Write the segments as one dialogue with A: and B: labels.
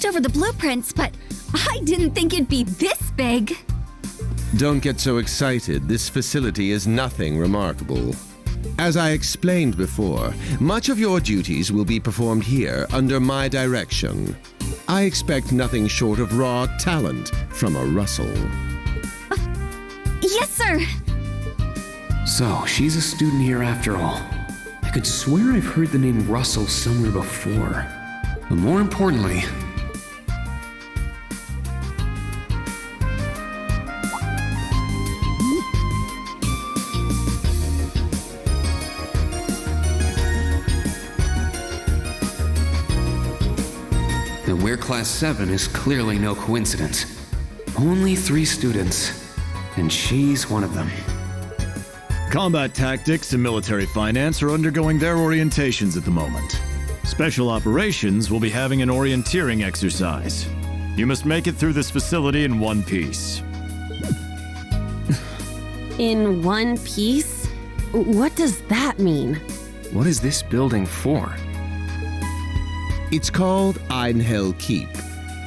A: Over the blueprints, but I didn't think it'd be this big.
B: Don't get so excited. This facility is nothing remarkable. As I explained before, much of your duties will be performed here under my direction. I expect nothing short of raw talent from a Russell.
A: Yes, sir.
C: So, she's a student here after all. I could swear I've heard the name Russell somewhere before. But more importantly, we're Class 7 is clearly no coincidence. Only 3 students, and she's one of them.
D: Combat tactics and military finance are undergoing their orientations at the moment. Special operations will be having an orienteering exercise. You must make it through this facility in one piece.
E: In one piece? What does that mean?
C: What is this building for?
B: It's called Einhel Keep.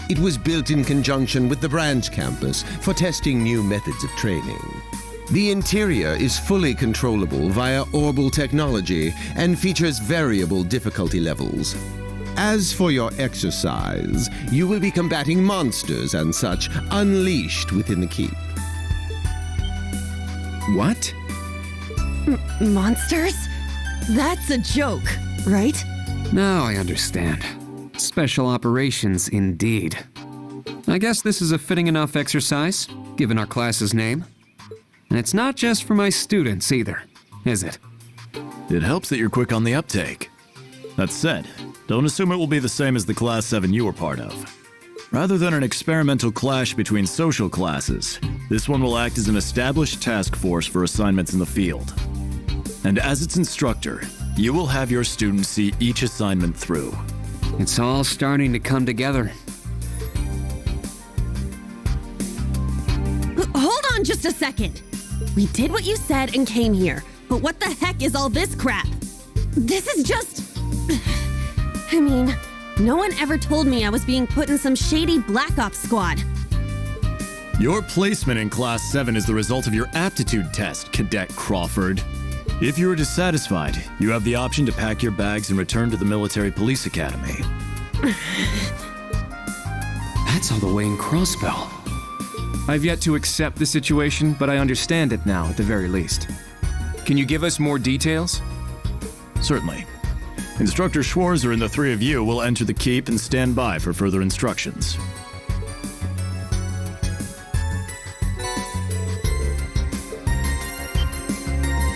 B: It was built in conjunction with the branch campus for testing new methods of training. The interior is fully controllable via orbal technology and features variable difficulty levels. As for your exercise, you will be combating monsters and such unleashed within the keep.
C: What?
E: Monsters? That's a joke, right?
C: Now I understand. Special operations indeed. I guess this is a fitting enough exercise, given our class's name. And it's not just for my students either, is it?
D: It helps that you're quick on the uptake. That said, don't assume it will be the same as the Class 7 you were part of. Rather than an experimental clash between social classes, this one will act as an established task force for assignments in the field. And as its instructor, you will have your students see each assignment through.
C: It's all starting to come together.
E: Hold on just a second. We did what you said and came here, but what the heck is all this crap? This is just... I mean, no one ever told me I was being put in some shady Black Ops squad.
D: Your placement in Class 7 is the result of your aptitude test, Cadet Crawford. If you are dissatisfied, you have the option to pack your bags and return to the Military Police Academy.
C: That's all the way in Crossbell.
F: I've yet to accept the situation, but I understand it now at the very least. Can you give us more details?
D: Certainly. Instructor Schwarzer and the 3 of you will enter the keep and stand by for further instructions.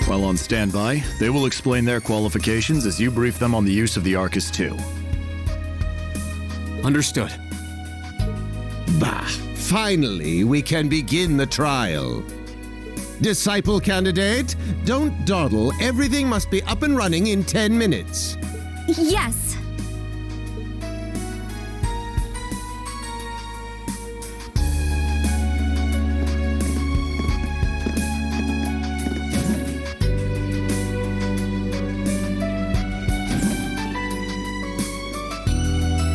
D: While on standby, they will explain their qualifications as you brief them on the use of the Arcus II.
F: Understood.
B: Bah! Finally, we can begin the trial. Disciple candidate, don't dawdle. Everything must be up and running in 10 minutes.
A: Yes.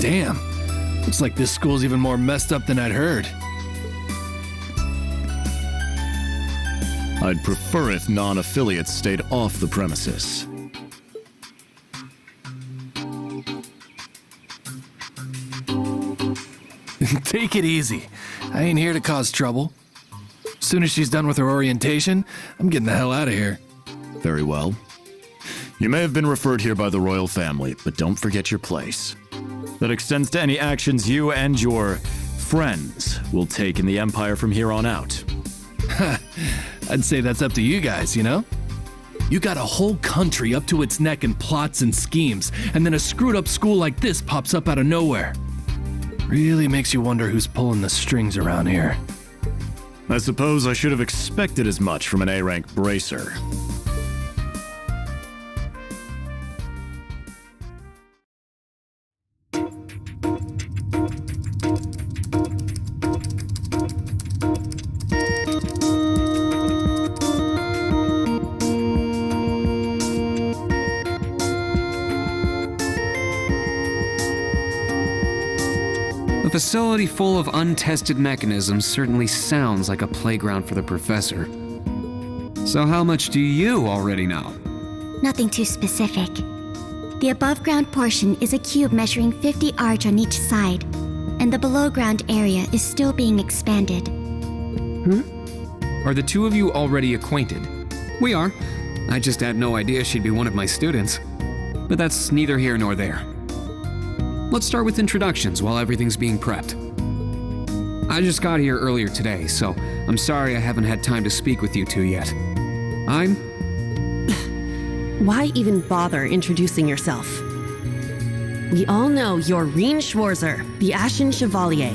G: Damn. Looks like this school's even more messed up than I'd heard.
D: I'd prefer if non-affiliates stayed off the premises.
G: Take it easy. I ain't here to cause trouble. As soon as she's done with her orientation, I'm getting the hell out of here.
D: Very well. You may have been referred here by the royal family, but don't forget your place. That extends to any actions you and your friends will take in the Empire from here on out.
G: I'd say that's up to you guys, you know? You got a whole country up to its neck in plots and schemes, and then a screwed up school like this pops up out of nowhere. Really makes you wonder who's pulling the strings around here.
D: I suppose I should have expected as much from an A-rank bracer.
C: A facility full of untested mechanisms certainly sounds like a playground for the professor. So how much do you already know?
A: Nothing too specific. The above-ground portion is a cube measuring 50 arch on each side, and the below-ground area is still being expanded.
F: Are the two of you already acquainted?
C: We are. I just had no idea she'd be one of my students. But that's neither here nor there. Let's start with introductions while everything's being prepped. I just got here earlier today, so I'm sorry I haven't had time to speak with you two yet.
E: Why even bother introducing yourself? We all know you're Reine Schwarzer, the Ashen Chevalier.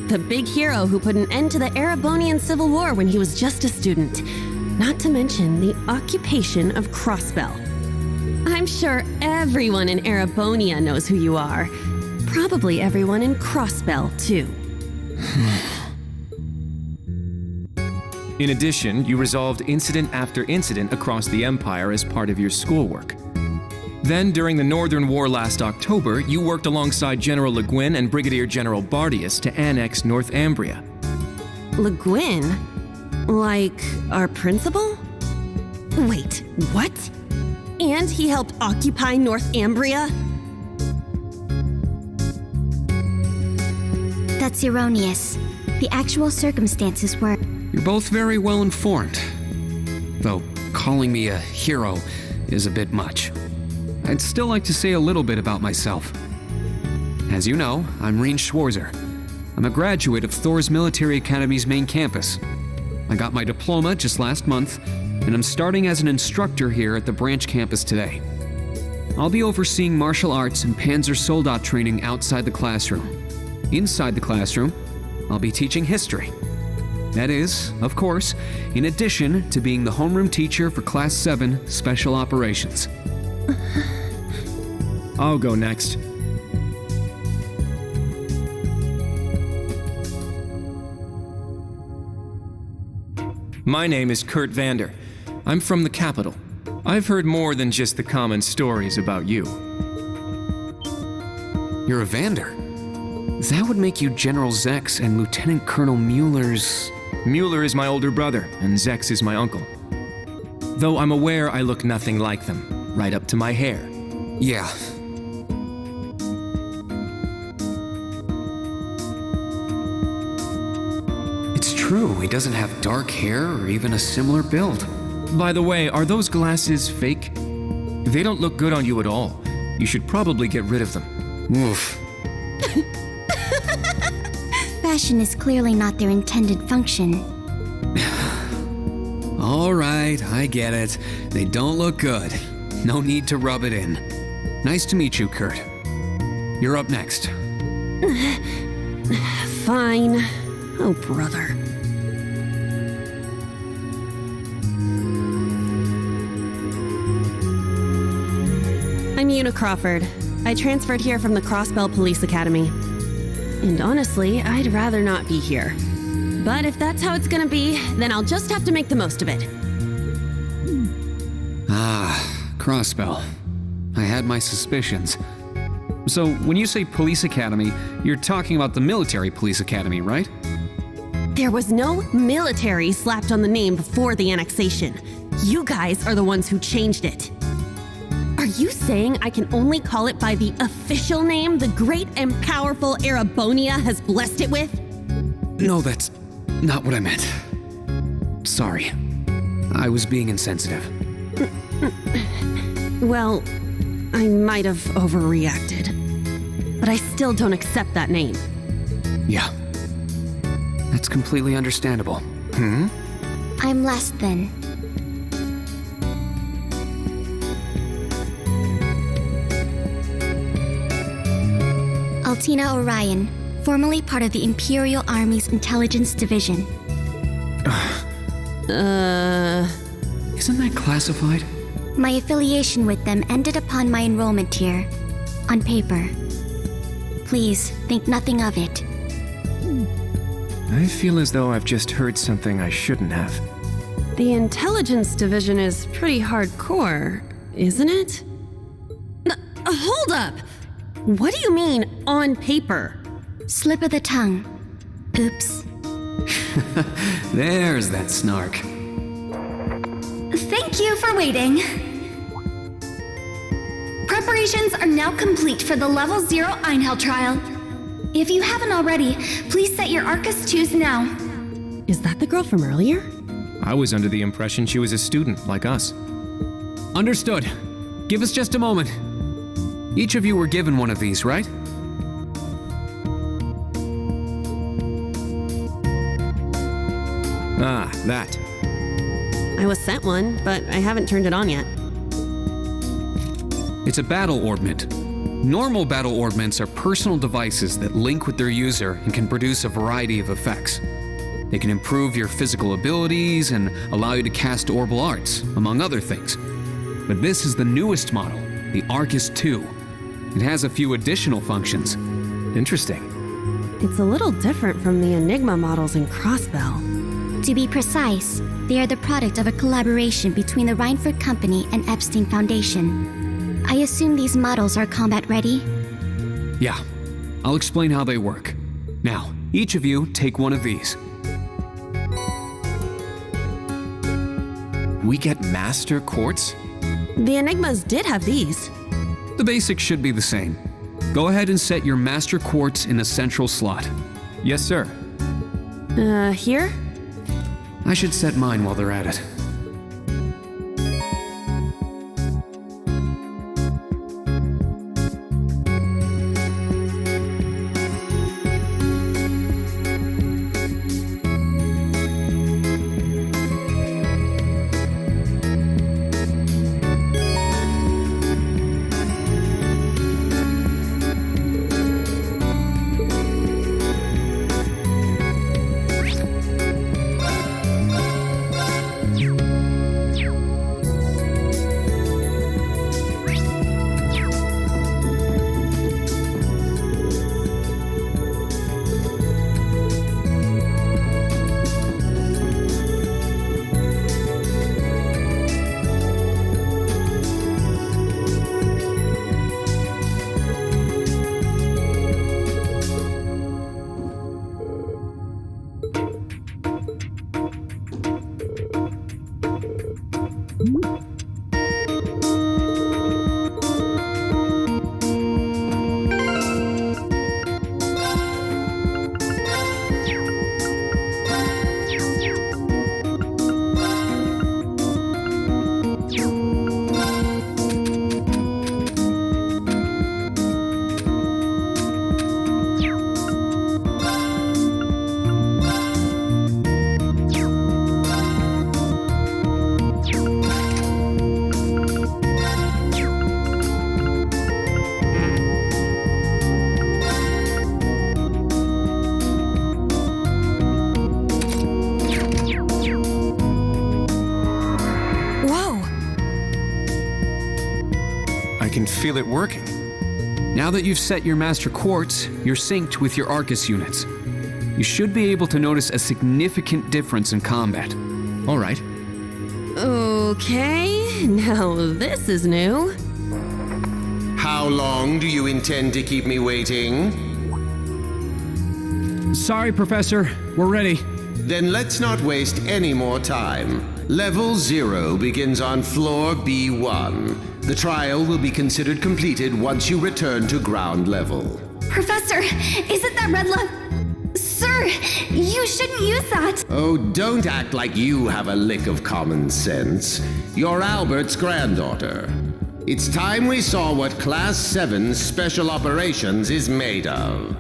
E: The big hero who put an end to the Erebonian Civil War when he was just a student. Not to mention the occupation of Crossbell. I'm sure everyone in Erebonia knows who you are. Probably everyone in Crossbell, too.
F: In addition, you resolved incident after incident across the Empire as part of your schoolwork. Then, during the Northern War last October, you worked alongside General Le Guin and Brigadier General Bardius to annex North Ambria.
E: Le Guin? Like, our principal? Wait, what? And he helped occupy North Ambria?
A: That's erroneous. The actual circumstances were...
C: You're both very well informed. Though calling me a hero is a bit much. I'd still like to say a little bit about myself. As you know, I'm Reine Schwarzer. I'm a graduate of Thors Military Academy's main campus. I got my diploma just last month, and I'm starting as an instructor here at the branch campus today. I'll be overseeing martial arts and Panzer Soldat training outside the classroom. Inside the classroom, I'll be teaching history. That is, of course, in addition to being the homeroom teacher for Class 7 Special Operations.
F: I'll go next. My name is Kurt Vander. I'm from the capital. I've heard more than just the common stories about you.
C: You're a Vander. That would make you General Zex and Lieutenant Colonel Mueller's...
F: Mueller is my older brother, and Zex is my uncle. Though I'm aware I look nothing like them, right up to my hair.
C: Yeah. It's true, he doesn't have dark hair or even a similar build.
F: By the way, are those glasses fake? They don't look good on you at all. You should probably get rid of them.
C: Oof.
A: Fashion is clearly not their intended function.
C: All right, I get it. They don't look good. No need to rub it in. Nice to meet you, Kurt. You're up next.
E: Fine. Oh, brother. I'm Una Crawford. I transferred here from the Crossbell Police Academy. And honestly, I'd rather not be here. But if that's how it's gonna be, then I'll just have to make the most of it.
C: Crossbell. I had my suspicions. So, when you say police academy, you're talking about the military police academy, right?
E: There was no military slapped on the name before the annexation. You guys are the ones who changed it. Are you saying I can only call it by the official name the great and powerful Erebonia has blessed it with?
C: No, that's not what I meant. Sorry. I was being insensitive.
E: Well, I might have overreacted. But I still don't accept that name.
C: Yeah. That's completely understandable.
A: I'm less than. Altina Orion, formerly part of the Imperial Army's Intelligence Division.
C: Isn't that classified?
A: My affiliation with them ended upon my enrollment here, on paper. Please, think nothing of it.
F: I feel as though I've just heard something I shouldn't have.
E: The Intelligence Division is pretty hardcore, isn't it? Hold up! What do you mean, on paper?
A: Slip of the tongue. Oops.
C: There's that snark.
H: Thank you for waiting. Preparations are now complete for the Level 0 Einhel trial. If you haven't already, please set your Arcus 2s now.
E: Is that the girl from earlier?
F: I was under the impression she was a student like us.
C: Understood. Give us just a moment. Each of you were given one of these, right?
F: Ah, that.
E: I was sent one, but I haven't turned it on yet.
C: It's a battle orbment. Normal battle orbments are personal devices that link with their user and can produce a variety of effects. They can improve your physical abilities and allow you to cast orbal arts, among other things. But this is the newest model, the Arcus 2. It has a few additional functions. Interesting.
E: It's a little different from the Enigma models in Crossbell.
A: To be precise, they are the product of a collaboration between the Reinford Company and Epstein Foundation. I assume these models are combat ready?
C: Yeah, I'll explain how they work. Now, each of you take one of these.
F: We get Master Quartz?
E: The Enigmas did have these.
C: The basics should be the same. Go ahead and set your Master Quartz in the central slot.
F: Yes, sir.
E: Here?
C: I should set mine while they're at it.
F: Feel it working.
C: Now that you've set your Master Quartz, you're synced with your Arcus units. You should be able to notice a significant difference in combat.
F: All right.
E: Okay, now this is new.
B: How long do you intend to keep me waiting?
C: Sorry, Professor. We're ready.
B: Then let's not waste any more time. Level 0 begins on floor B1. The trial will be considered completed once you return to ground level.
H: Professor, isn't that red love? Sir, you shouldn't use that.
B: Oh, don't act like you have a lick of common sense. You're Albert's granddaughter. It's time we saw what Class 7 Special Operations is made of.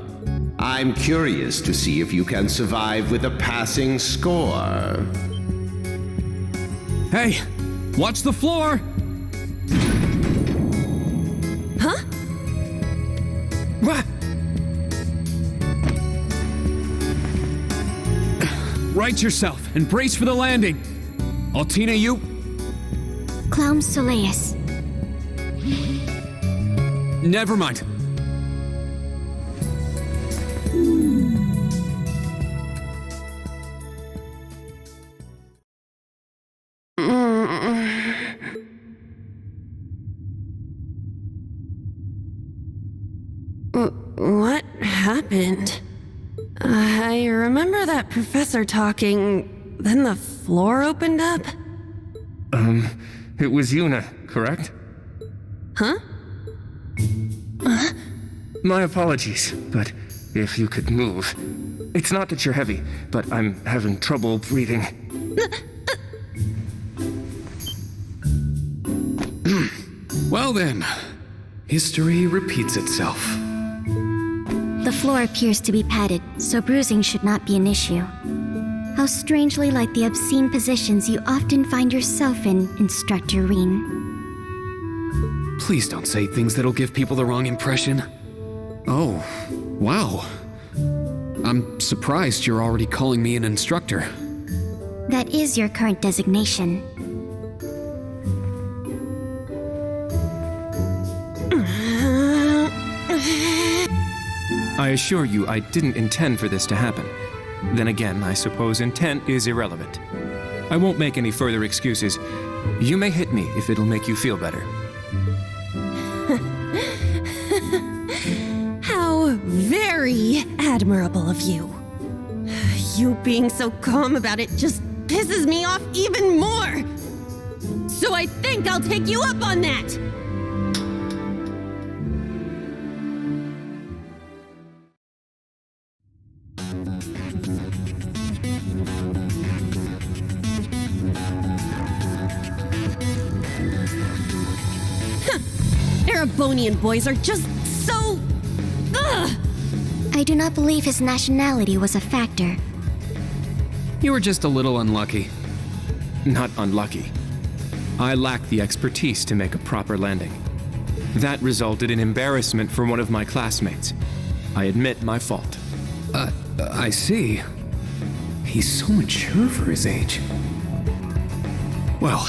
B: I'm curious to see if you can survive with a passing score.
C: Hey, watch the floor!
E: Huh?
C: What? Right yourself and brace for the landing. Altina, you...
A: Clown Soleus.
C: Never mind.
E: What happened? I remember that professor talking, then the floor opened up.
F: It was Yuna, correct?
E: Huh?
F: My apologies, but if you could move. It's not that you're heavy, but I'm having trouble breathing.
C: Well then, history repeats itself.
A: The floor appears to be padded, so bruising should not be an issue. How strangely like the obscene positions you often find yourself in, Instructor Reen.
C: Please don't say things that'll give people the wrong impression. Oh, wow. I'm surprised you're already calling me an instructor.
A: That is your current designation.
F: I assure you I didn't intend for this to happen. Then again, I suppose intent is irrelevant. I won't make any further excuses. You may hit me if it'll make you feel better.
E: How very admirable of you. You being so calm about it just pisses me off even more. So I think I'll take you up on that. Erebonian boys are just so... Ugh!
A: I do not believe his nationality was a factor.
C: You were just a little unlucky.
F: Not unlucky. I lacked the expertise to make a proper landing. That resulted in embarrassment for one of my classmates. I admit my fault.
C: I see. He's so mature for his age. Well,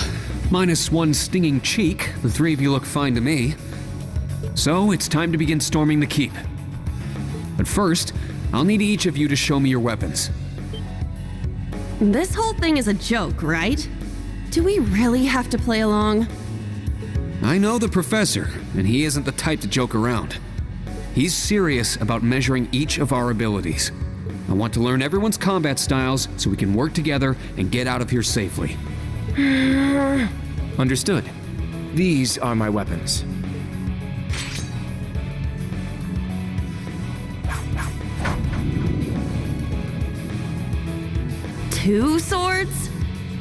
C: minus one stinging cheek, the three of you look fine to me. So it's time to begin storming the keep. But first, I'll need each of you to show me your weapons.
E: This whole thing is a joke, right? Do we really have to play along?
C: I know the professor, and he isn't the type to joke around. He's serious about measuring each of our abilities. I want to learn everyone's combat styles so we can work together and get out of here safely.
F: Understood. These are my weapons.
E: Two swords?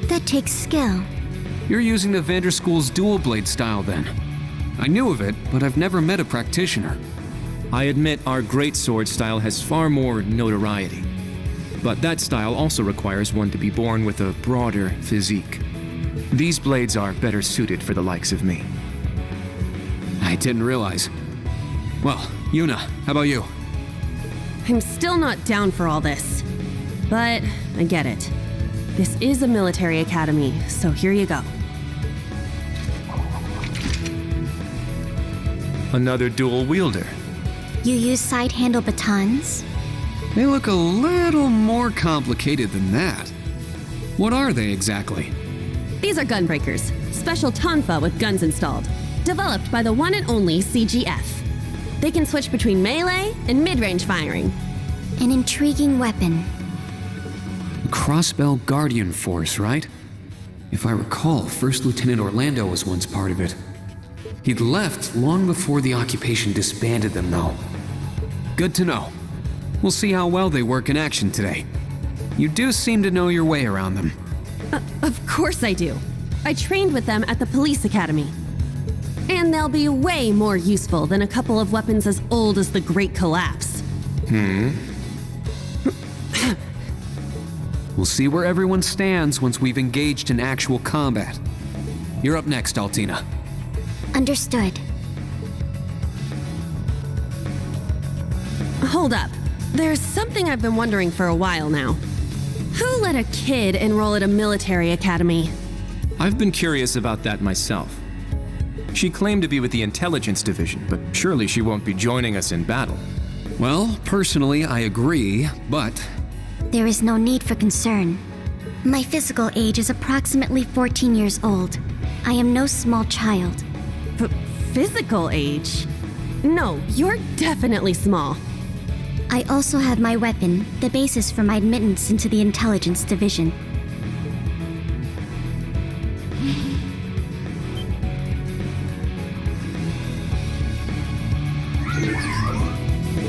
A: That takes skill.
C: You're using the Vanderschool's dual blade style then. I knew of it, but I've never met a practitioner.
F: I admit our great sword style has far more notoriety. But that style also requires one to be born with a broader physique. These blades are better suited for the likes of me.
C: I didn't realize. Well, Yuna, how about you?
E: I'm still not down for all this. But I get it. This is a military academy, so here you go.
F: Another dual wielder.
A: You use side-handle batons?
C: They look a little more complicated than that. What are they exactly?
E: These are gunbreakers, special tonfa with guns installed, developed by the one and only CGF. They can switch between melee and mid-range firing.
A: An intriguing weapon.
C: A Crossbell Guardian Force, right? If I recall, First Lieutenant Orlando was once part of it. He'd left long before the occupation disbanded them, though. Good to know. We'll see how well they work in action today. You do seem to know your way around them.
E: Of course I do. I trained with them at the police academy. And they'll be way more useful than a couple of weapons as old as the Great Collapse.
C: We'll see where everyone stands once we've engaged in actual combat. You're up next, Altina.
A: Understood.
E: Hold up. There's something I've been wondering for a while now. Who let a kid enroll at a military academy?
F: I've been curious about that myself. She claimed to be with the intelligence division, but surely she won't be joining us in battle.
C: Well, personally, I agree, but
A: There is no need for concern. My physical age is approximately 14 years old. I am no small child.
E: Physical age? No, you're definitely small.
A: I also have my weapon, the basis for my admittance into the intelligence division.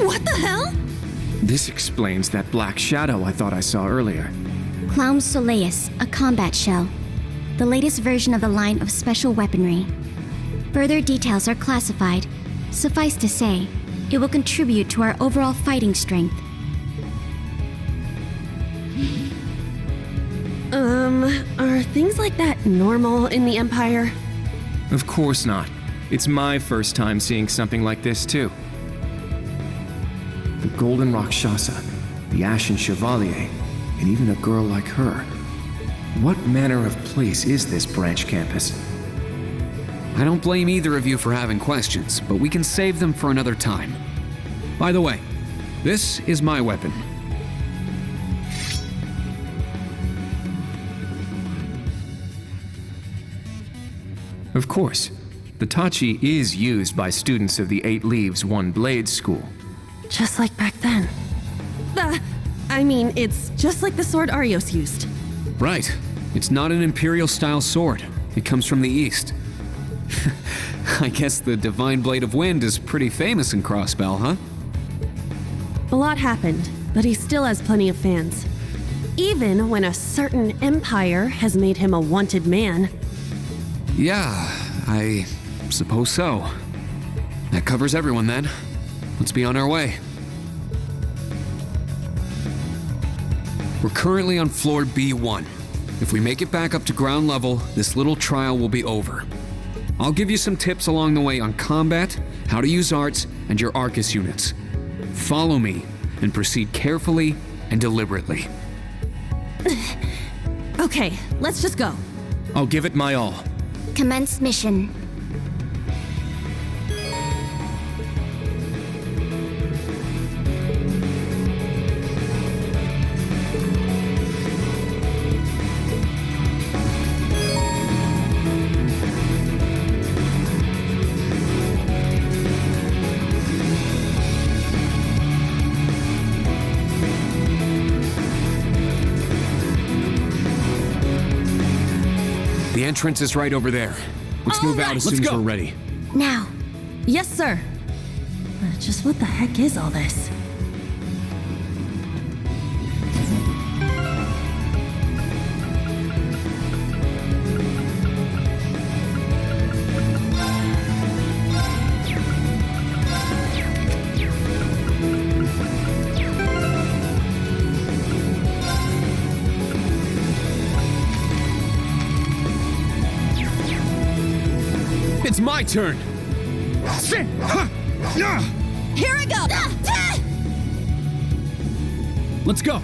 E: What the hell?
F: This explains that black shadow I thought I saw earlier.
A: Clown Soleus, a combat shell. The latest version of the line of special weaponry. Further details are classified. Suffice to say, it will contribute to our overall fighting strength.
E: Are things like that normal in the Empire?
F: Of course not. It's my first time seeing something like this, too. The Golden Rakshasa, the Ashen Chevalier, and even a girl like her. What manner of place is this branch campus?
C: I don't blame either of you for having questions, but we can save them for another time. By the way, this is my weapon.
F: Of course, the Tachi is used by students of the 8 Leaves, 1 Blade school.
E: Just like back then. I mean, it's just like the sword Arios used.
C: Right. It's not an Imperial-style sword. It comes from the East. I guess the Divine Blade of Wind is pretty famous in Crossbell, huh?
E: A lot happened, but he still has plenty of fans. Even when a certain empire has made him a wanted man.
C: Yeah, I suppose so. That covers everyone then. Let's be on our way. We're currently on floor B1. If we make it back up to ground level, this little trial will be over. I'll give you some tips along the way on combat, how to use arts, and your Arcus units. Follow me and proceed carefully and deliberately.
E: Okay, let's just go.
F: I'll give it my all.
A: Commence mission.
C: The entrance is right over there. Let's move out as soon as we're ready.
A: Now.
E: Yes, sir. Just what the heck is all this?
C: It's my turn!
E: Here I go!
C: Let's go!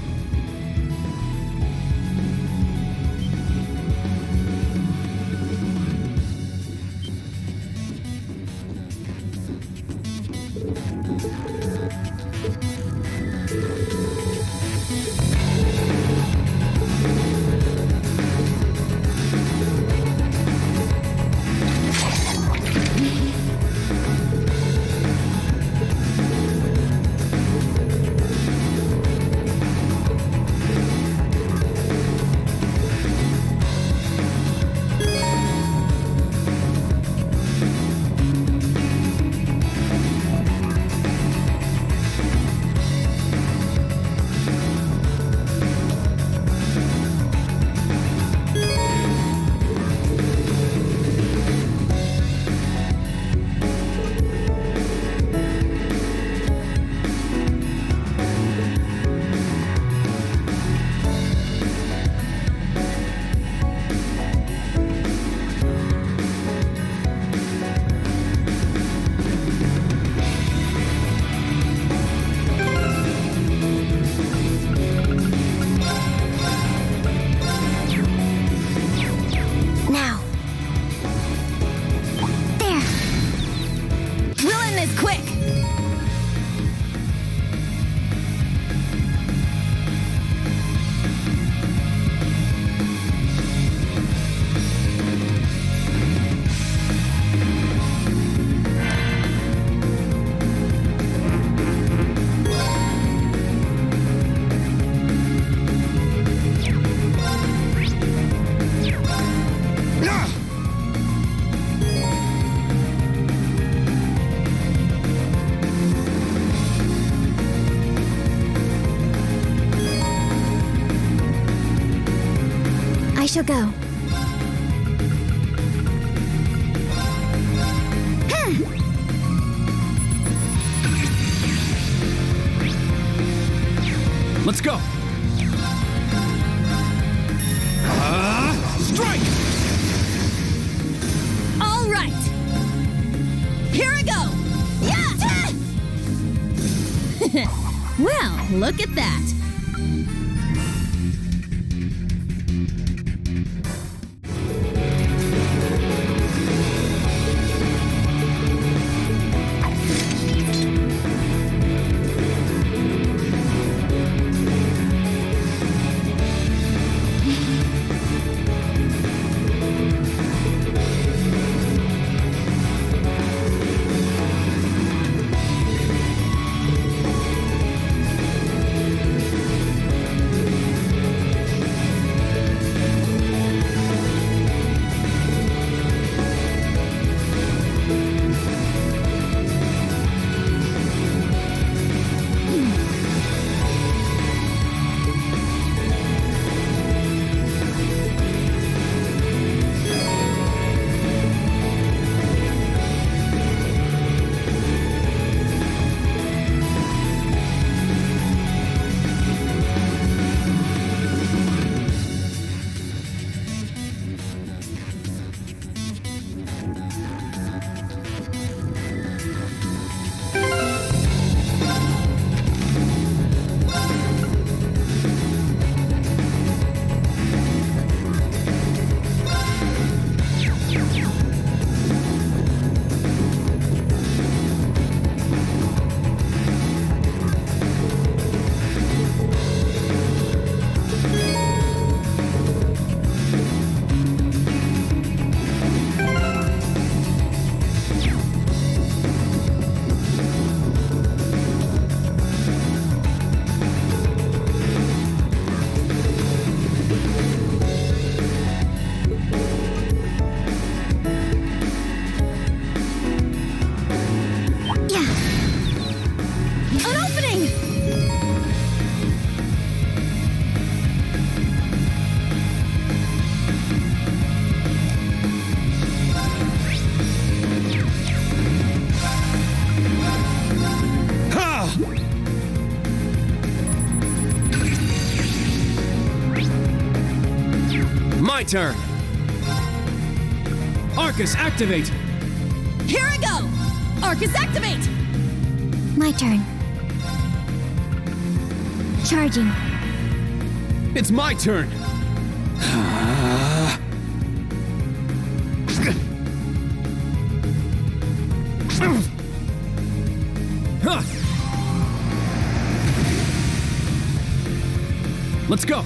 A: shall go.
F: Let's go! Strike!
E: All right! Here I go! Yeah! Well, look at that.
F: My turn! Arcus, activate!
E: Here I go! Arcus, activate!
A: My turn. Charging.
F: It's my turn! Let's go!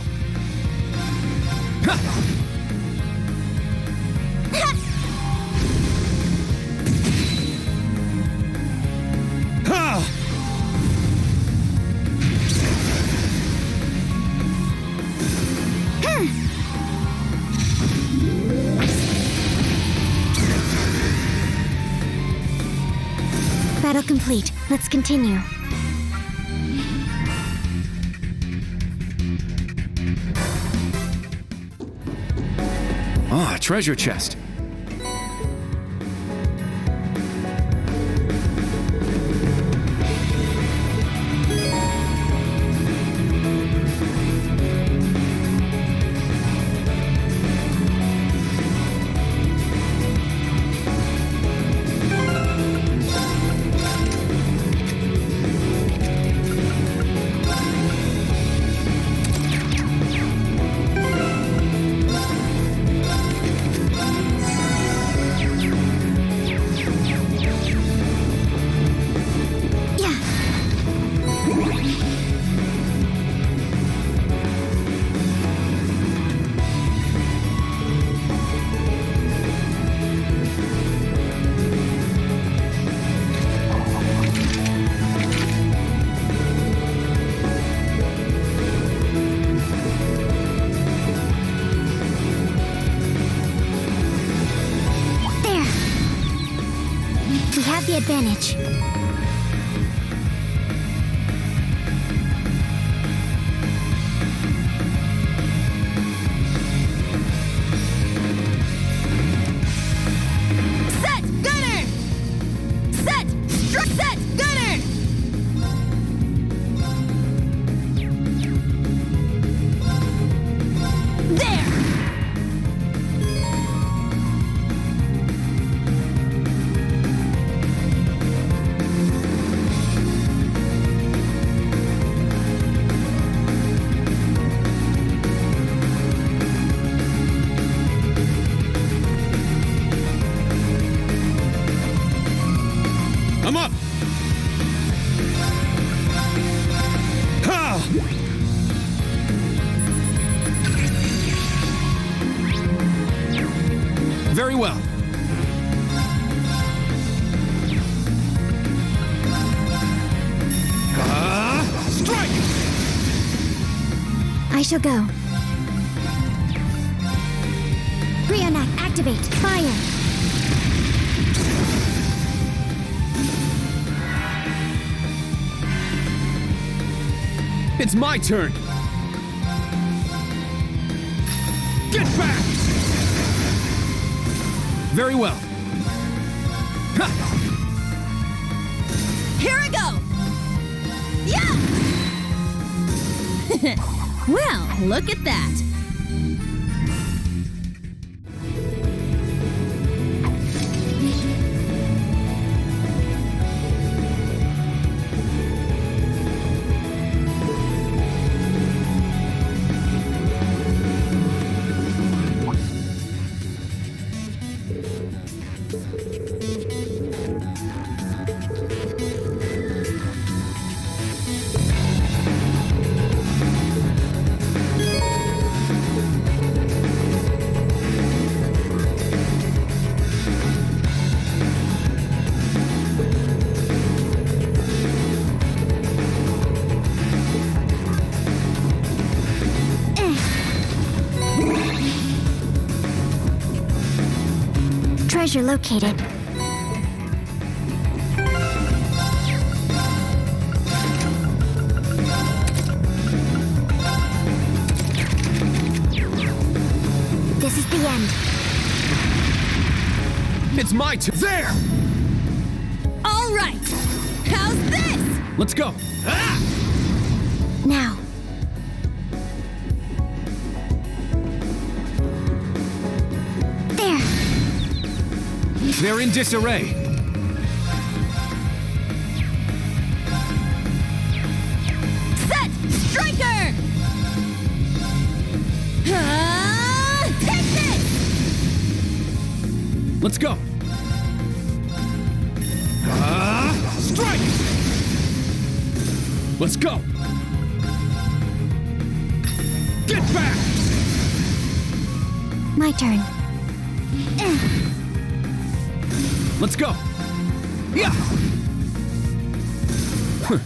A: Battle complete. Let's continue.
F: Ah, treasure chest.
A: The advantage.
F: Very well. Strike!
A: I shall go. Brionac, activate. Fire.
F: It's my turn. Get back! Very well. Ha!
E: Here I go! Yeah! Well, look at that.
A: Treasure located. This is the end.
F: It's my turn. There!
E: All right! How's this?
F: Let's go. Ah!
A: Now. There.
F: They're in disarray.
E: Set! Striker! Take this!
F: Let's go. Strike! Let's go. Get back!
A: My turn.
F: Let's go. Yeah. Huh.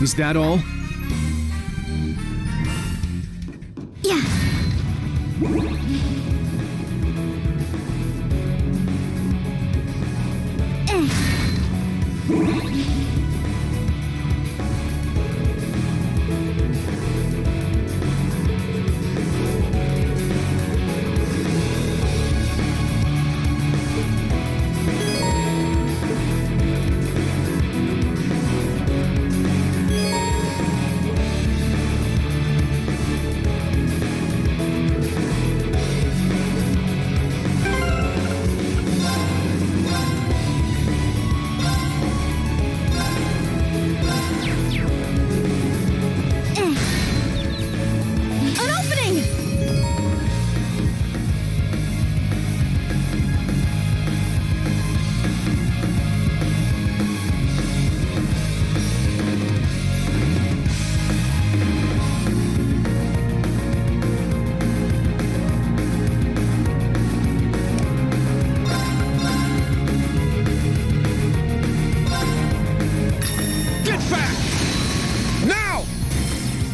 F: Is that all?
A: Yeah.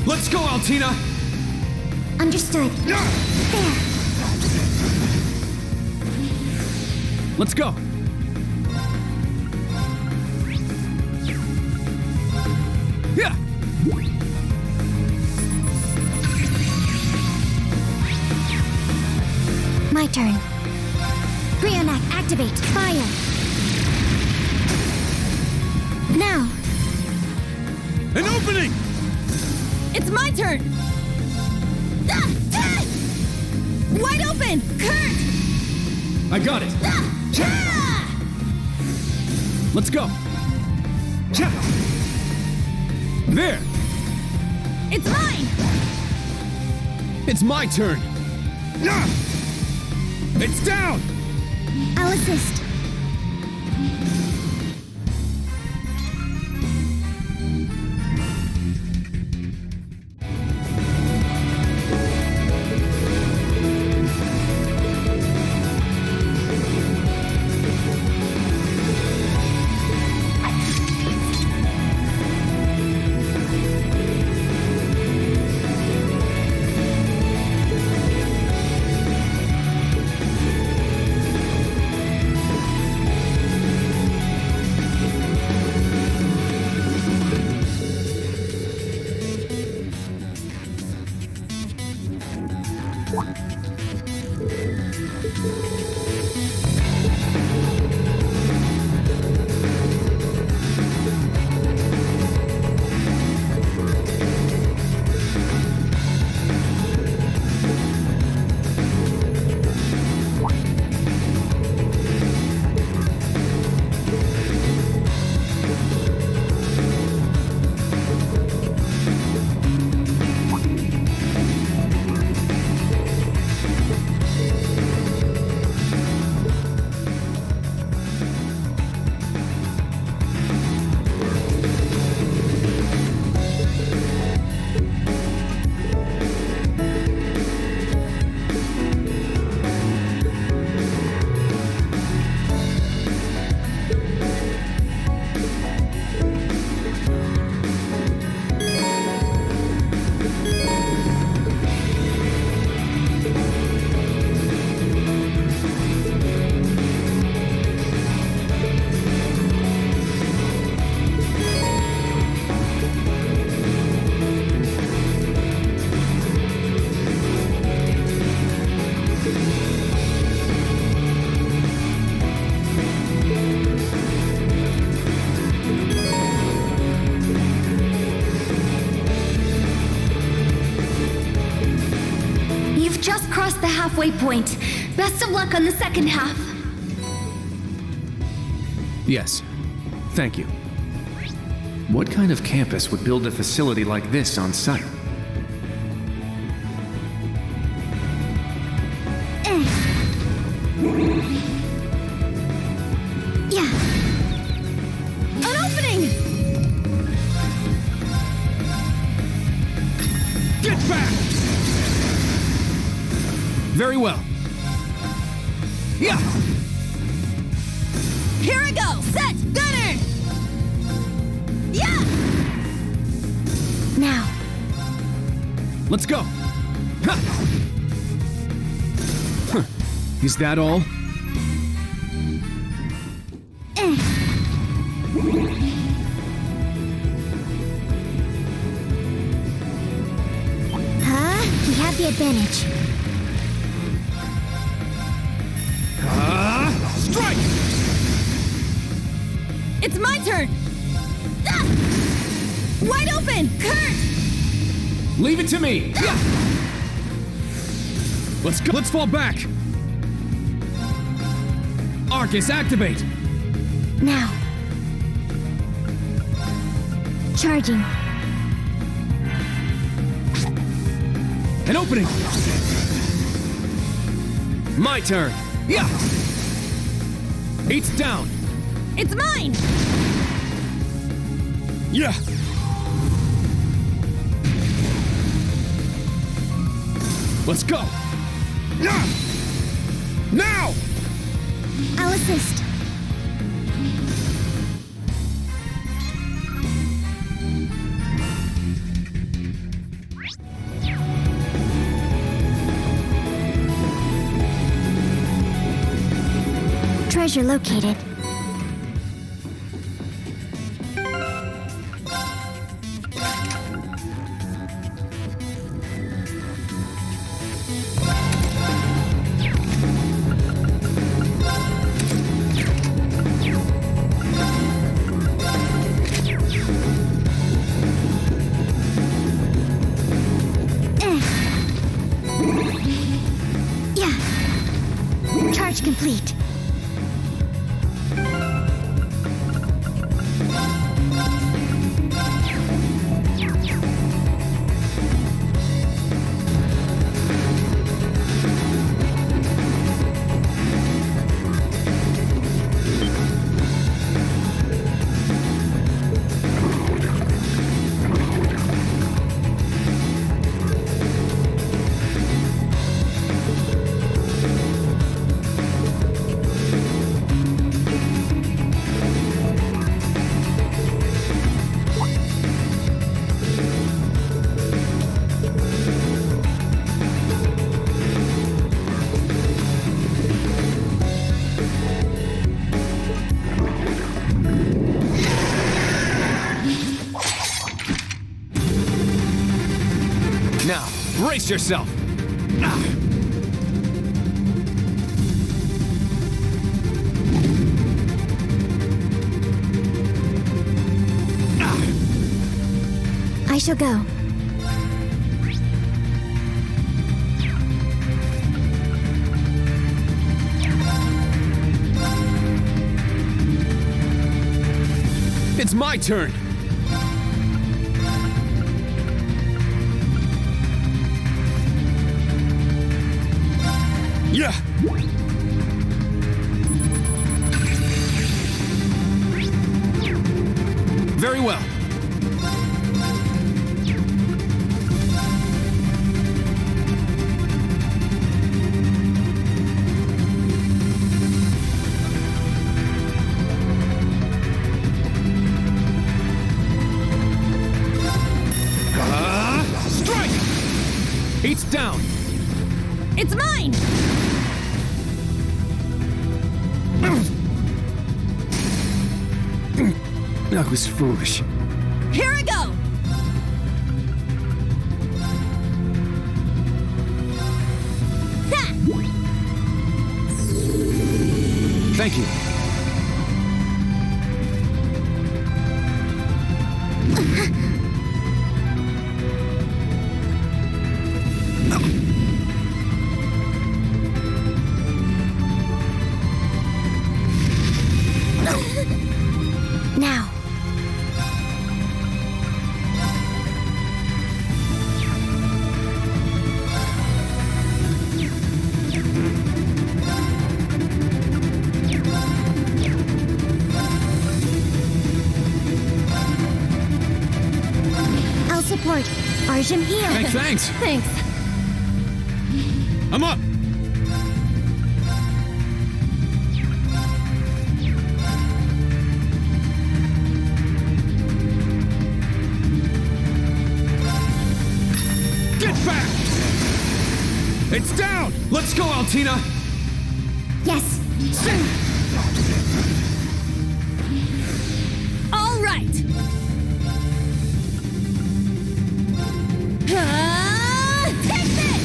F: Let's go, Altina!
A: Understood. There.
F: Let's go. Yeah.
A: My turn. Brionac, activate. Fire. Now.
F: An opening!
E: It's my turn! Wide open! Kurt!
F: I got it! Let's go! There!
E: It's mine!
F: It's my turn! It's down!
A: I'll assist.
H: Just crossed the halfway point. Best of luck on the second half.
F: Yes. Thank you. What kind of campus would build a facility like this on site?
H: Yeah.
E: An opening!
G: Get back! Very well. Yeah!
E: Here I go! Set! Gunner! Yeah!
H: Now.
G: Let's go! Ha! Huh. Is that all?
A: We have the advantage.
G: Strike!
E: It's my turn! Ah! Wide open! Kurt!
G: Leave it to me! Yeah! Let's go! Let's fall back! Arcus, activate!
A: Now. Charging.
G: An opening! My turn! Yeah! Eight's down!
E: It's mine!
G: Yeah! Let's go! Yeah! Now!
A: I'll assist. Treasure located. Yeah. Charge complete.
G: Now, brace yourself!
A: I shall go.
F: It's my turn! Yeah! Very well. Strike! Eight's down.
E: It's mine!
C: That was foolish.
E: Here I go! Ha!
F: Thank you.
A: Now. I'll support. Arjun here.
F: Thanks.
E: Thanks.
F: I'm up. Get back! It's down! Let's go, Altina!
A: Yes.
E: All right. Take this!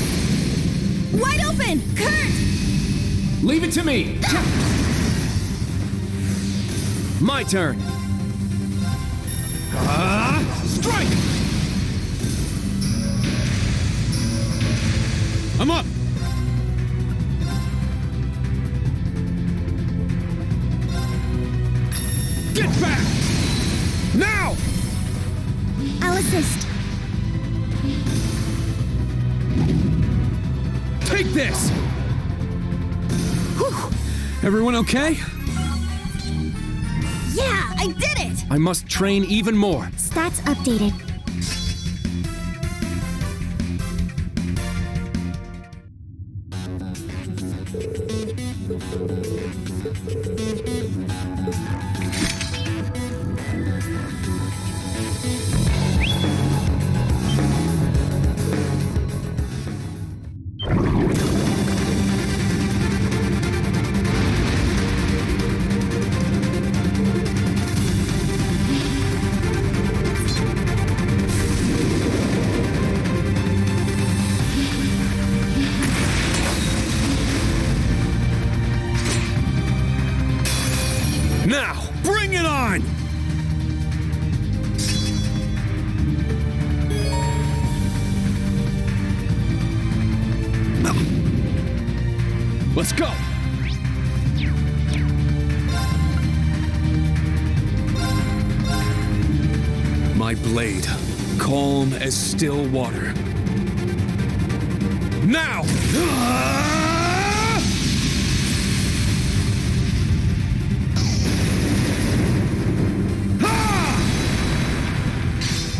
E: Wide open! Kurt!
F: Leave it to me! My turn! Strike! I'm up! Get back! Now!
A: I'll assist.
F: Take this! Whew. Everyone okay?
E: Yeah, I did it!
F: I must train even more.
A: Stats updated.
F: Now, bring it on! Let's go! My blade, calm as still water. Now!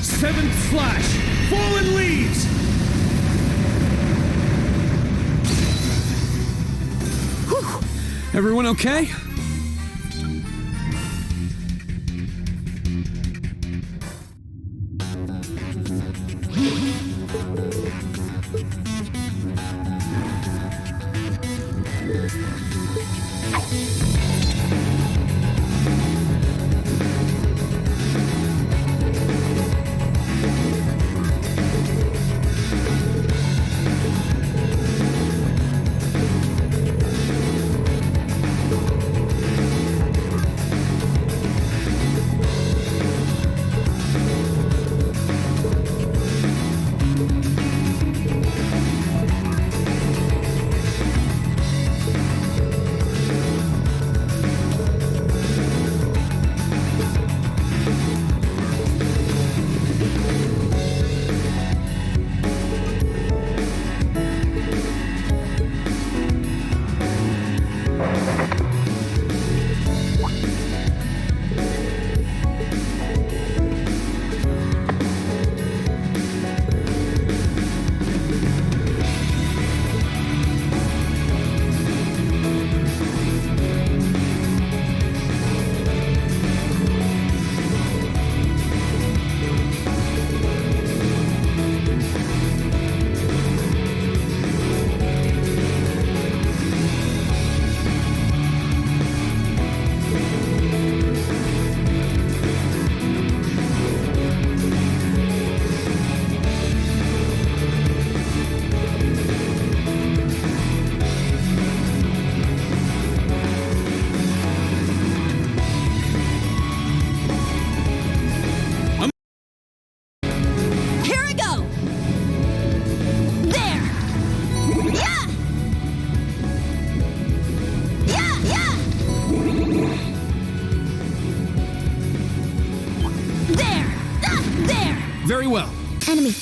F: Seventh slash! Fallen leaves! Whew. Everyone okay?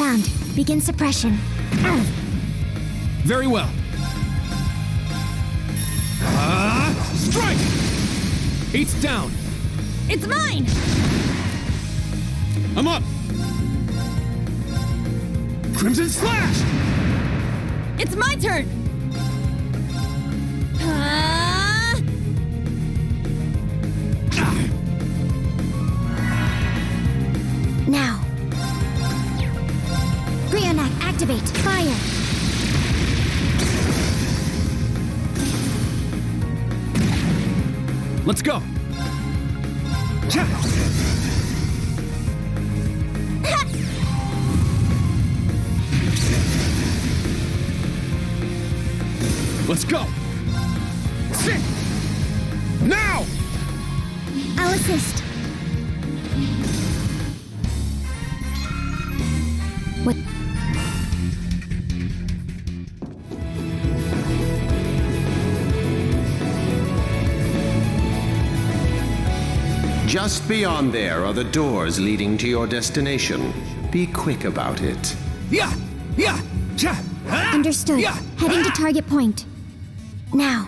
A: found. Begin suppression.
F: Very well. Strike! 8's down.
E: It's mine!
F: I'm up. Crimson Slash!
E: It's my turn!
A: Now. Brionac, activate. Fire.
F: Let's go. Let's go. Sit. Now.
A: I'll assist. What?
B: Just beyond there are the doors leading to your destination. Be quick about it.
F: Yeah.
A: Understood. Heading to target point. Now.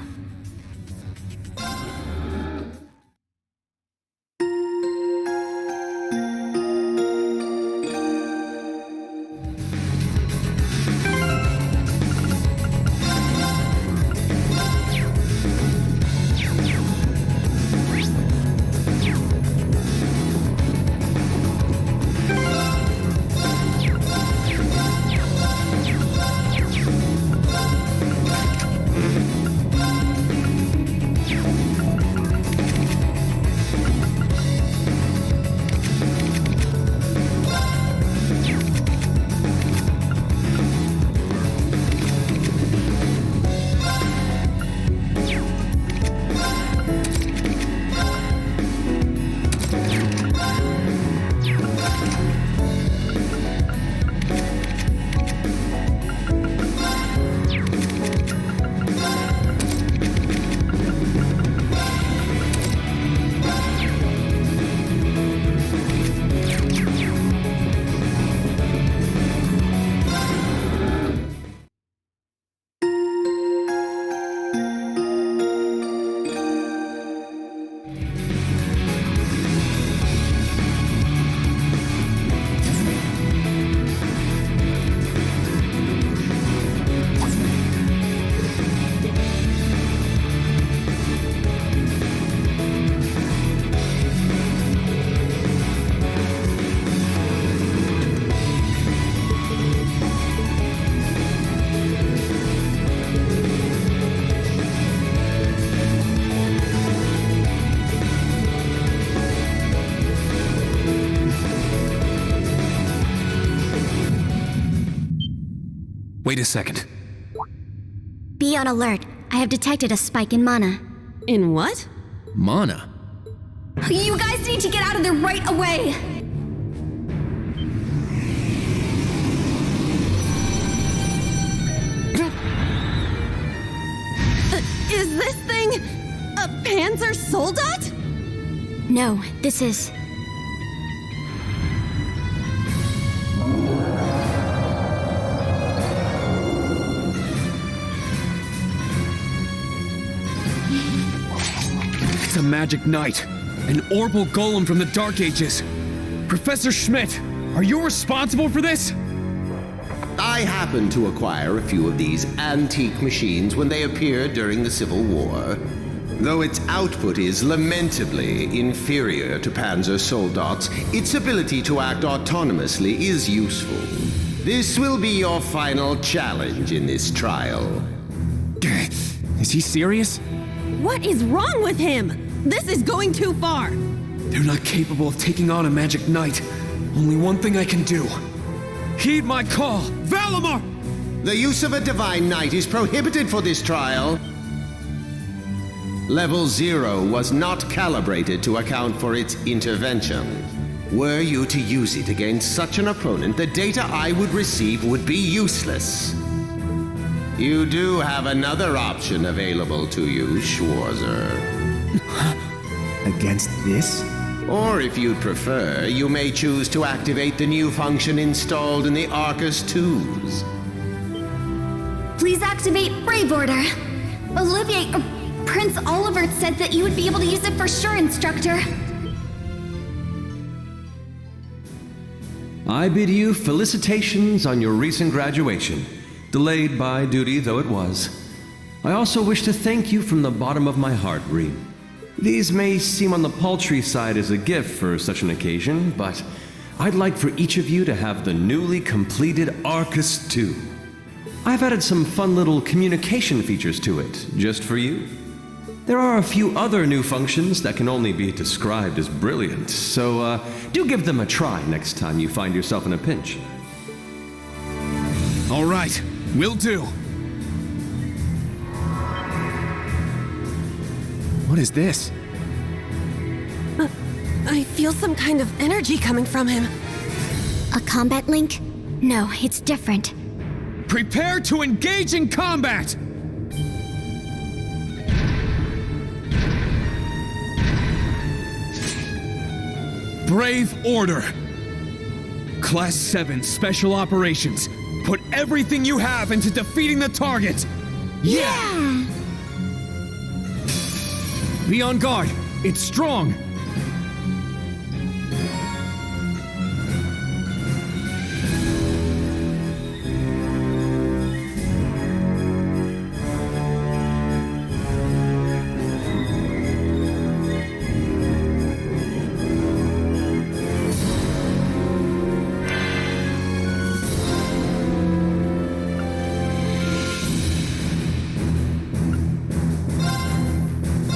F: Wait a second.
A: Be on alert. I have detected a spike in mana.
E: In what?
F: Mana?
H: You guys need to get out of there right away!
E: Is this thing a Panzer Soldat?
A: No, this is...
F: It's a magic knight. An orbal golem from the Dark Ages. Professor Schmidt, are you responsible for this?
B: I happened to acquire a few of these antique machines when they appeared during the Civil War. Though its output is lamentably inferior to Panzer Soldat's, its ability to act autonomously is useful. This will be your final challenge in this trial.
F: Is he serious?
E: What is wrong with him? This is going too far.
F: They're not capable of taking on a magic knight. Only one thing I can do. Heed my call! Valimar!
B: The use of a divine knight is prohibited for this trial. Level 0 was not calibrated to account for its intervention. Were you to use it against such an opponent, the data I would receive would be useless. You do have another option available to you, Schwarzer.
F: Against this?
B: Or if you'd prefer, you may choose to activate the new function installed in the Arcus 2s.
H: Please activate Brave Order. Olivier, Prince Oliver said that you would be able to use it for sure, Instructor.
I: I bid you felicitations on your recent graduation, delayed by duty though it was. I also wish to thank you from the bottom of my heart, Reed. These may seem on the paltry side as a gift for such an occasion, but I'd like for each of you to have the newly completed Arcus 2. I've added some fun little communication features to it, just for you. There are a few other new functions that can only be described as brilliant, so do give them a try next time you find yourself in a pinch.
G: All right, will do. What is this?
E: I feel some kind of energy coming from him.
A: A combat link? No, it's different.
C: Prepare to engage in combat! Brave Order. Class 7 Special Operations. Put everything you have into defeating the target.
A: Yeah!
C: Be on guard. It's strong.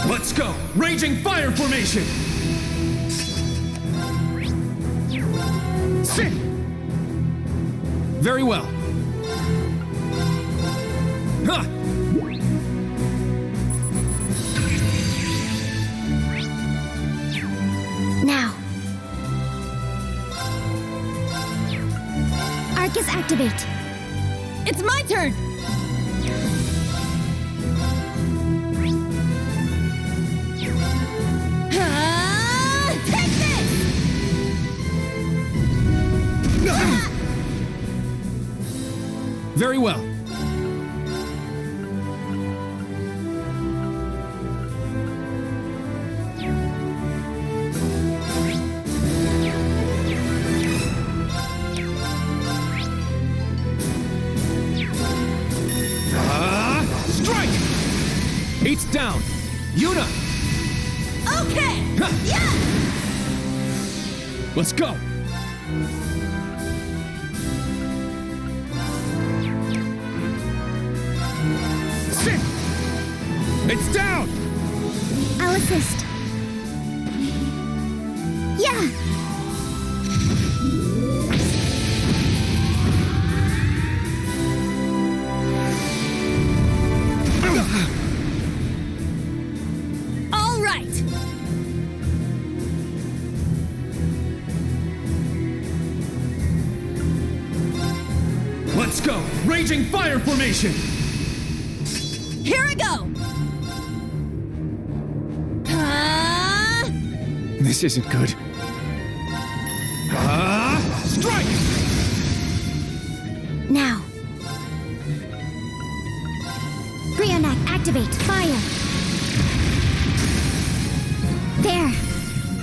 C: Let's go! Raging fire formation! Sit! Very well. Huh!
A: Now. Arcus activate.
E: It's my turn! Take this!
C: Very well. Strike! Eight's down. Yuna!
E: Okay!
C: Huh.
E: Yeah!
C: Let's go! Sit! It's down!
A: I'll assist. Yeah!
E: All right!
C: Let's go! Raging fire formation!
E: Here I go!
G: This isn't good.
C: Strike!
A: Now. Brionac, activate. Fire. There.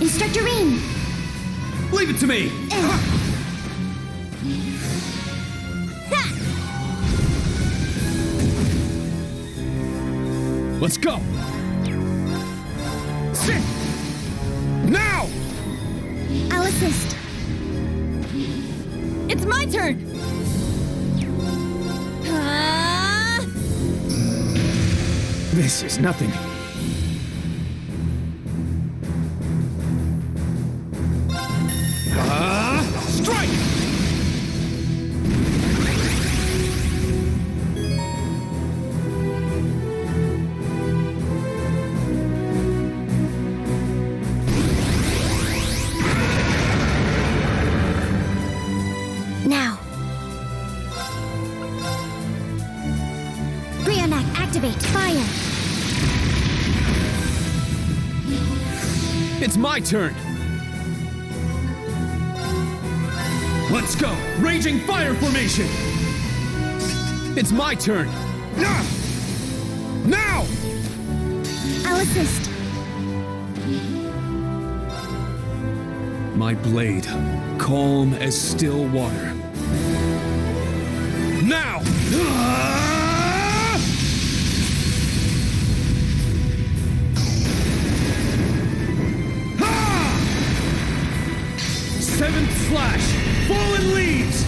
A: Instructor Rean.
C: Leave it to me! Let's go! Sit! Now!
A: I'll assist.
E: It's my turn!
G: This is nothing.
C: Strike!
A: Now. Brionac, activate. Fire.
C: It's my turn!
F: Let's go! Raging fire formation! It's my turn! Now!
A: I'll assist.
F: My blade, calm as still water. Now! 7th slash! Fallen leaves!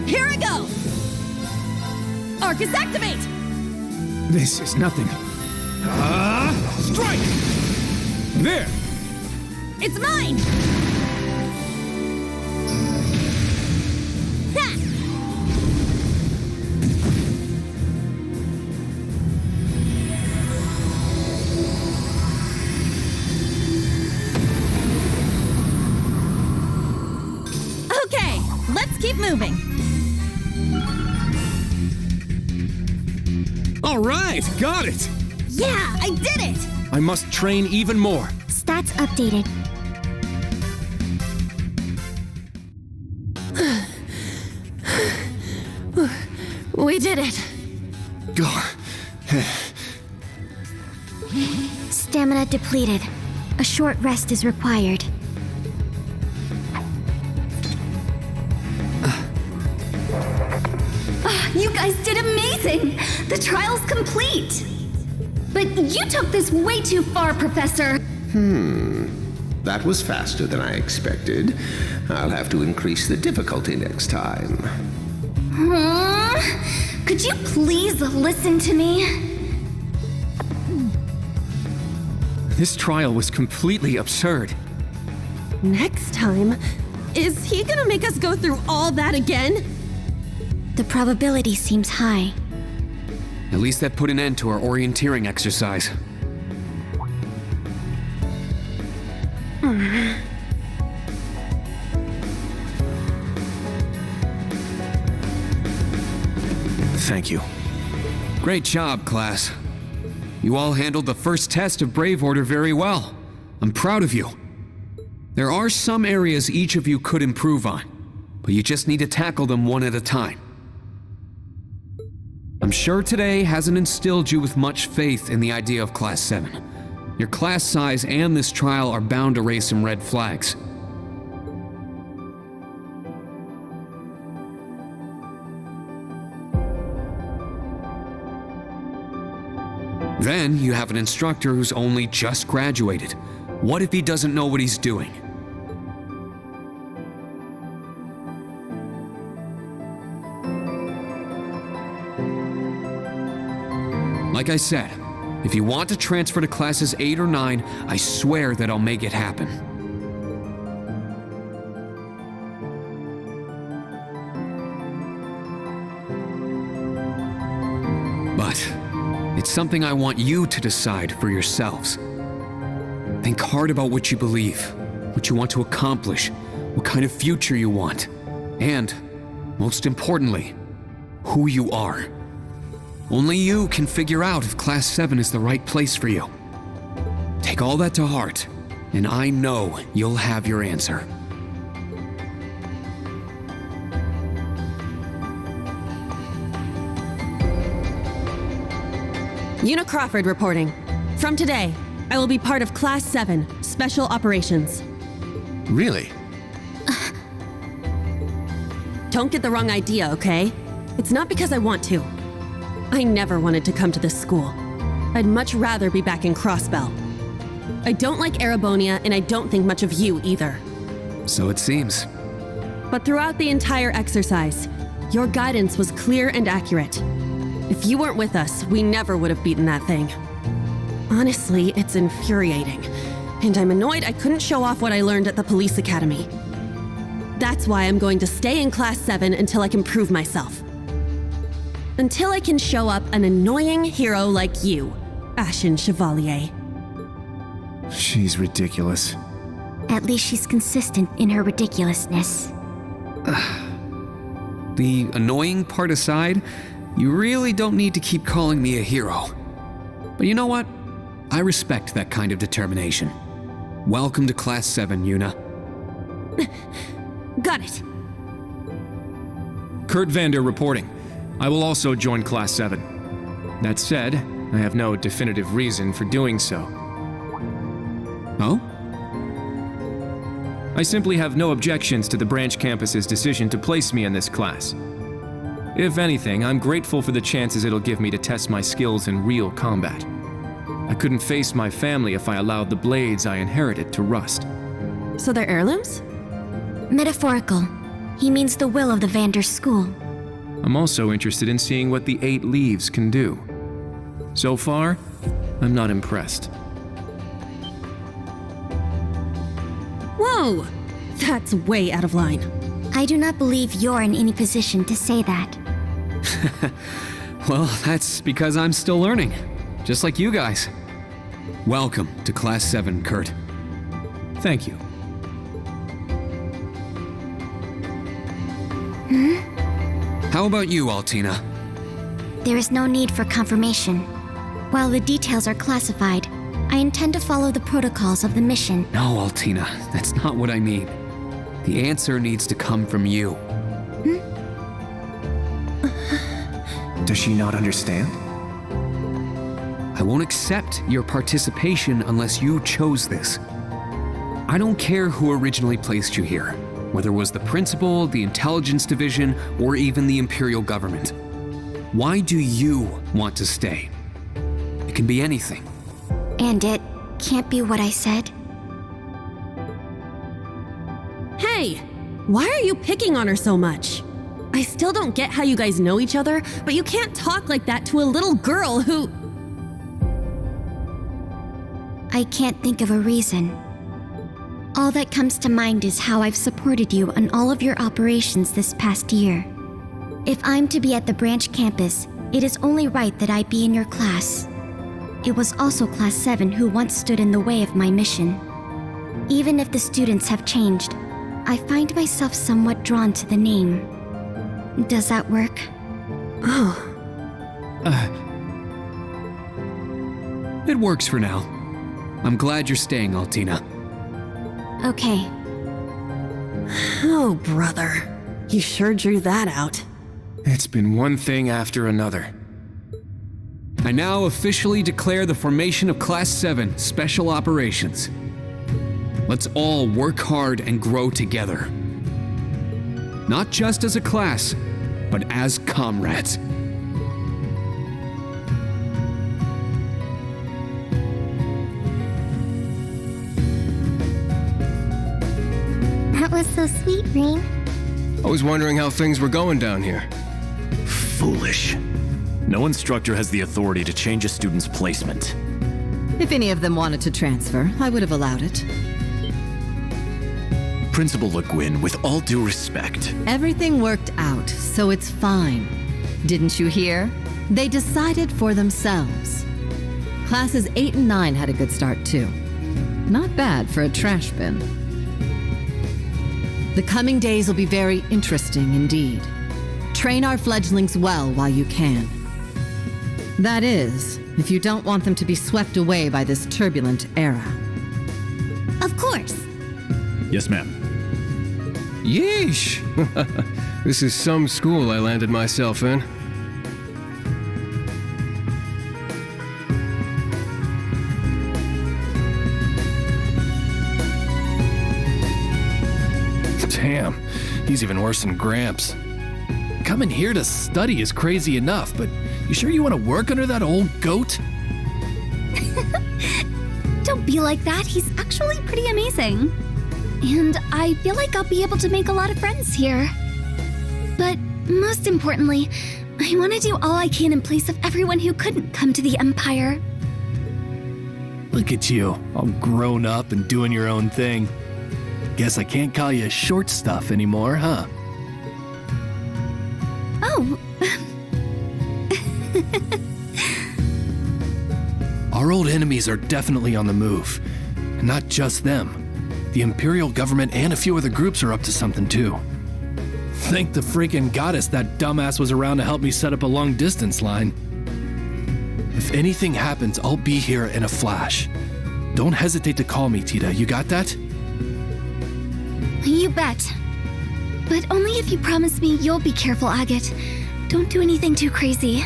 E: Here I go! Arcus activate!
F: This is nothing. Strike! There!
E: It's mine! Ha! Okay, let's keep moving.
F: All right, got it!
E: Yeah, I did it!
F: I must train even more.
A: Stats updated.
E: We did it.
F: Go.
A: Stamina depleted. A short rest is required.
H: You guys did amazing! The trial's complete! But you took this way too far, Professor!
B: That was faster than I expected. I'll have to increase the difficulty next time.
H: Could you please listen to me?
F: This trial was completely absurd.
E: Next time? Is he gonna make us go through all that again?
A: The probability seems high.
C: At least that put an end to our orienteering exercise.
F: Thank you.
C: Great job, class. You all handled the first test of Brave Order very well. I'm proud of you. There are some areas each of you could improve on, but you just need to tackle them one at a time. I'm sure today hasn't instilled you with much faith in the idea of Class 7. Your class size and this trial are bound to raise some red flags. Then you have an instructor who's only just graduated. What if he doesn't know what he's doing? Like I said, if you want to transfer to classes 8 or 9, I swear that I'll make it happen. But it's something I want you to decide for yourselves. Think hard about what you believe, what you want to accomplish, what kind of future you want, and, most importantly, who you are. Only you can figure out if Class 7 is the right place for you. Take all that to heart, and I know you'll have your answer.
E: Una Crawford reporting. From today, I will be part of Class 7, Special Operations.
F: Really?
E: Don't get the wrong idea, okay? It's not because I want to. I never wanted to come to this school. I'd much rather be back in Crossbell. I don't like Erebonia, and I don't think much of you either.
C: So it seems.
E: But throughout the entire exercise, your guidance was clear and accurate. If you weren't with us, we never would have beaten that thing. Honestly, it's infuriating. And I'm annoyed I couldn't show off what I learned at the police academy. That's why I'm going to stay in Class 7 until I can prove myself. Until I can show up an annoying hero like you, Ashen Chevalier.
F: She's ridiculous.
A: At least she's consistent in her ridiculousness.
C: The annoying part aside, You really don't need to keep calling me a hero. But you know what? I respect that kind of determination. Welcome to Class 7, Yuna.
E: Got it.
F: Kurt Vander reporting. I will also join Class 7. That said, I have no definitive reason for doing so.
C: Oh?
F: I simply have no objections to the branch campus's decision to place me in this class. If anything, I'm grateful for the chances it'll give me to test my skills in real combat. I couldn't face my family if I allowed the blades I inherited to rust.
E: So they're heirlooms?
A: Metaphorical. He means the will of the Vander school.
F: I'm also interested in seeing what the 8 Leaves can do. So far, I'm not impressed.
E: Whoa! That's way out of line.
A: I do not believe you're in any position to say that.
C: Well, that's because I'm still learning. Just like you guys. Welcome to Class 7, Kurt.
F: Thank you.
C: How about you, Altina?
A: There is no need for confirmation. While the details are classified, I intend to follow the protocols of the mission.
C: No, Altina, that's not what I mean. The answer needs to come from you.
I: Does she not understand?
C: I won't accept your participation unless you chose this. I don't care who originally placed you here, whether it was the principal, the intelligence division, or even the Imperial government. Why do you want to stay? It can be anything.
A: And it can't be what I said.
E: Hey! Why are you picking on her so much? I still don't get how you guys know each other, but you can't talk like that to a little girl who...
A: I can't think of a reason. All that comes to mind is how I've supported you on all of your operations this past year. If I'm to be at the branch campus, it is only right that I be in your class. It was also Class 7 who once stood in the way of my mission. Even if the students have changed, I find myself somewhat drawn to the name. Does that work?
E: Oh.
C: It works for now. I'm glad you're staying, Altina.
A: Okay.
E: Oh, brother. You sure drew that out.
F: It's been one thing after another.
C: I now officially declare the formation of Class 7 Special Operations. Let's all work hard and grow together. Not just as a class, but as comrades.
H: That was so sweet, Rean.
J: I was wondering how things were going down here.
D: Foolish. No instructor has the authority to change a student's placement.
K: If any of them wanted to transfer, I would have allowed it.
D: Principal Le Guin, with all due respect.
K: Everything worked out, so it's fine. Didn't you hear? They decided for themselves. Classes 8 and 9 had a good start too. Not bad for a trash bin. The coming days will be very interesting indeed. Train our fledglings well while you can. That is, if you don't want them to be swept away by this turbulent era.
H: Of course.
D: Yes, ma'am.
J: Yeesh! This is some school I landed myself in.
G: Damn, he's even worse than Gramps. Coming here to study is crazy enough, but you sure you want to work under that old goat?
H: Don't be like that. He's actually pretty amazing. And I feel like I'll be able to make a lot of friends here. But most importantly, I want to do all I can in place of everyone who couldn't come to the Empire.
G: Look at you, all grown up and doing your own thing. Guess I can't call you short stuff anymore, huh?
H: Oh.
G: Our old enemies are definitely on the move. And not just them. The Imperial government and a few other groups are up to something too. Thank the freaking goddess that dumbass was around to help me set up a long-distance line. If anything happens, I'll be here in a flash. Don't hesitate to call me, Tita. You got that?
H: You bet. But only if you promise me you'll be careful, Agate. Don't do anything too crazy.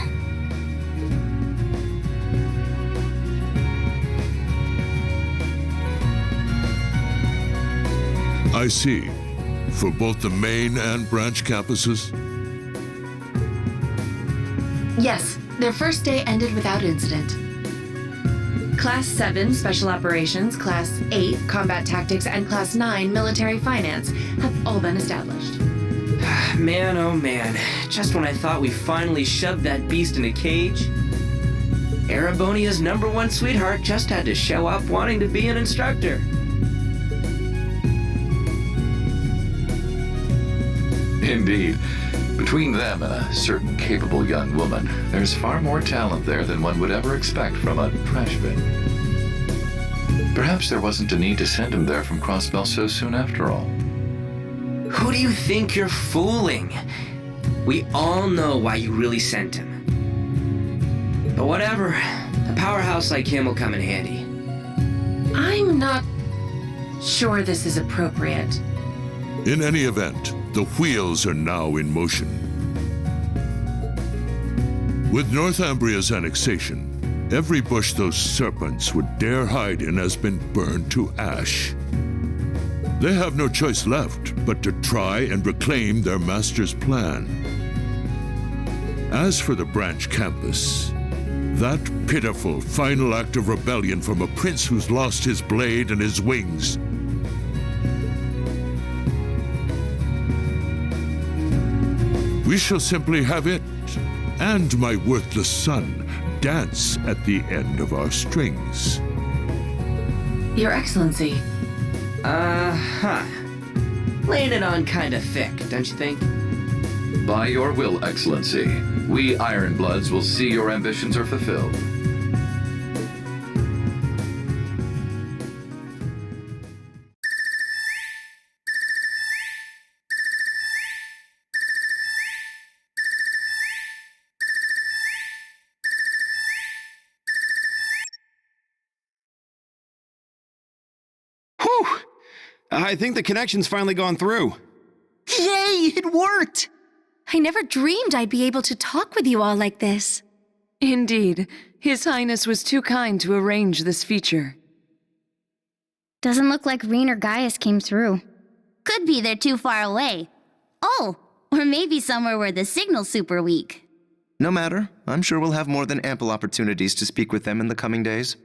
L: I see. For both the main and branch campuses?
M: Yes, their first day ended without incident. Class 7, Special Operations, Class 8, Combat Tactics, and Class 9, Military Finance have all been established.
N: Man, oh man. Just when I thought we finally shoved that beast in a cage, Erebonia's #1 sweetheart just had to show up wanting to be an instructor.
O: Indeed. Between them and a certain capable young woman, there's far more talent there than one would ever expect from a trashbin. Perhaps there wasn't a need to send him there from Crossbell so soon after all.
N: Who do you think you're fooling? We all know why you really sent him. But whatever, a powerhouse like him will come in handy.
M: I'm not sure this is appropriate.
L: In any event, the wheels are now in motion. With North Ambria's annexation, every bush those serpents would dare hide in has been burned to ash. They have no choice left but to try and reclaim their master's plan. As for the branch campus, that pitiful final act of rebellion from a prince who's lost his blade and his wings, we shall simply have it, and my worthless son, dance at the end of our strings.
M: Your Excellency.
N: Laying it on kinda thick, don't you think?
O: By your will, Excellency, we Ironbloods will see your ambitions are fulfilled.
P: I think the connection's finally gone through.
Q: Yay, it worked! I never dreamed I'd be able to talk with you all like this.
R: Indeed, His Highness was too kind to arrange this feature.
A: Doesn't look like Reen or Gaius came through.
S: Could be they're too far away. Oh, or maybe somewhere where the signal's super weak.
T: No matter. I'm sure we'll have more than ample opportunities to speak with them in the coming days.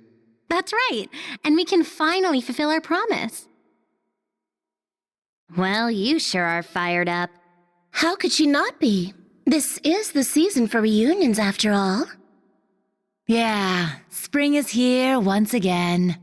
S: That's right, and we can finally fulfill our promise. Well, you sure are fired up.
U: How could she not be? This is the season for reunions, after all.
V: Yeah, spring is here once again.